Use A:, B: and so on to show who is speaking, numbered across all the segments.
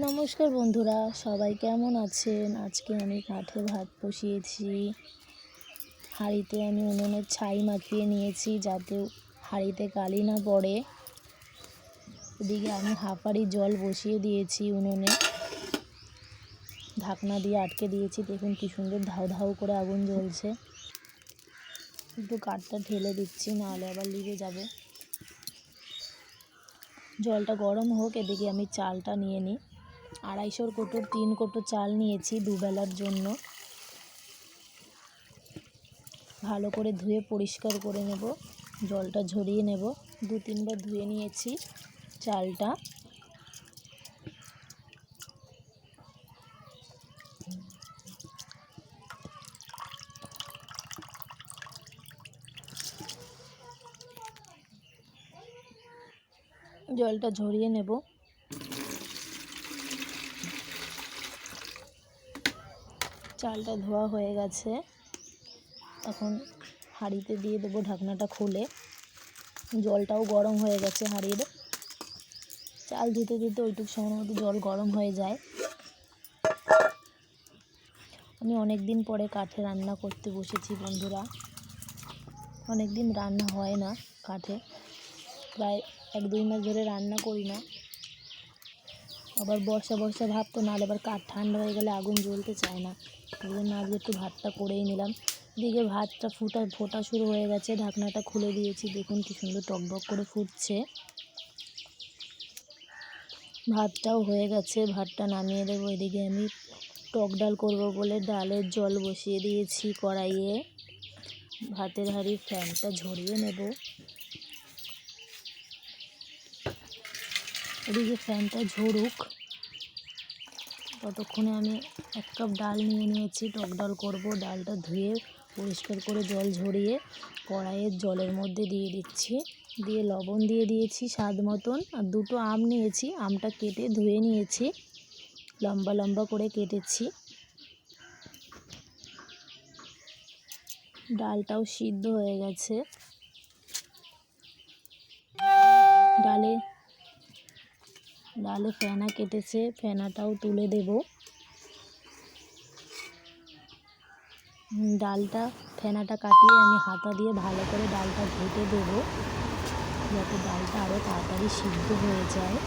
A: নমস্কার বন্ধুরা, সবাই কেমন আছেন? আজকে আমি কাঠে ভাত বসিয়েছি। হাঁড়িতে আমি উনুনের ছাই মাখিয়ে নিয়েছি যাতে হাঁড়িতে কালি না পড়ে। এদিকে আমি হাঁপারি জল বসিয়ে দিয়েছি উনুনে, ঢাকনা দিয়ে আটকে দিয়েছি। দেখুন কি সুন্দর ধাউ ধাউ করে আগুন জ্বলছে। একটু কাঠটা ঢেলে দিচ্ছি, নাহলে আবার লিভে যাবে। জলটা গরম হোক, এদিকে আমি চালটা নিয়ে নিই। 250 কোটোর 3 কোটো চাল নিয়েছি দুবেলার জন্য। ভালো করে ধুয়ে পরিষ্কার করে নেব, জলটা ঝরিয়ে নেব। 2-3 বার ধুয়ে নিয়েছি চালটা। জলটা ঝরিয়ে নেব। চালটা ধোয়া হয়ে গেছে, এখন হাঁড়িতে দিয়ে দেবো ঢাকনাটা খুলে। জলটাও গরম হয়ে গেছে হাঁড়ির। চাল ধুতে ধুতে ওইটুকু সময়ের মধ্যে জল গরম হয়ে যায়। আমি অনেক দিন পরে কাঠে রান্না করতে বসেছি বন্ধুরা। অনেক দিন রান্না হয় না কাঠে, প্রায় 1-2 মাস ধরে রান্না করি না। আবার বর্ষা ভাব তো, নাহলে আবার কাঠ ঠান্ডা হয়ে গেলে আগুন জ্বলতে চায় না। ওই জন্য আজকে একটু ভাতটা করেই নিলাম। এদিকে ভাতটা ফোটা শুরু হয়ে গেছে, ঢাকনাটা খুলে দিয়েছি। দেখুন কি সুন্দর টকবক করে ফুটছে। ভাতটাও হয়ে গেছে, ভাতটা নামিয়ে দেবো। এদিকে আমি টক ডাল করব বলে ডালের জল বসিয়ে দিয়েছি কড়াইয়ে। ভাতের হাঁড়ির ফ্যানটা ঝরিয়ে নেব। এদিকে ফ্যানটা ঝরুক, ততক্ষণে আমি 1 কাপ ডাল নিয়ে নিয়েছি। টক ডাল করব। ডালটা ধুয়ে পরিষ্কার করে জল ঝরিয়ে কড়াইয়ের জলের মধ্যে দিয়ে দিচ্ছি। দিয়ে লবণ দিয়ে দিয়েছি স্বাদ মতন। আর 2টো আম নিয়েছি, আমটা কেটে ধুয়ে নিয়েছি, লম্বা লম্বা করে কেটেছি। ডালটাও সিদ্ধ হয়ে গেছে। ডালে ফেনা কেটেছে, ফেনাটাও তুলে দেব। ফেনাটা কাটিয়ে আমি হাতা দিয়ে ভালো করে ডালটা ঘেঁটে দেব, যাতে ডালটা আরও তাড়াতাড়ি সিদ্ধ হয়ে যায়।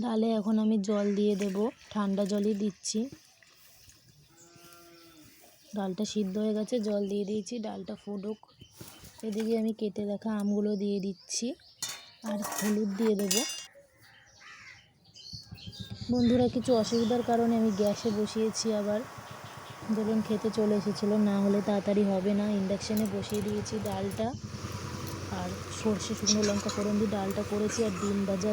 A: ডালে এখন আমি জল দিয়ে দেব, ঠান্ডা জলই দিচ্ছি। ডালটা সিদ্ধ হয়ে গেছে, জল দিয়ে দিয়েছি, ডালটা ফুটুক। এদিকে আমি কেটে রাখা আমগুলো দিয়ে দিচ্ছি, আর হলুদ দিয়ে দেবো। বন্ধুরা, কিছু অসুবিধার কারণে আমি গ্যাসে বসিয়েছি। আবার ধরুন খেতে চলে এসেছিলো, না হলে তাড়াতাড়ি হবে না। ইন্ডাকশানে বসিয়ে দিয়েছি ডালটা, আর সর্ষে শুকনো লঙ্কা ফোড়ন দিয়ে ডালটা করেছি, আর ডিম ভাজা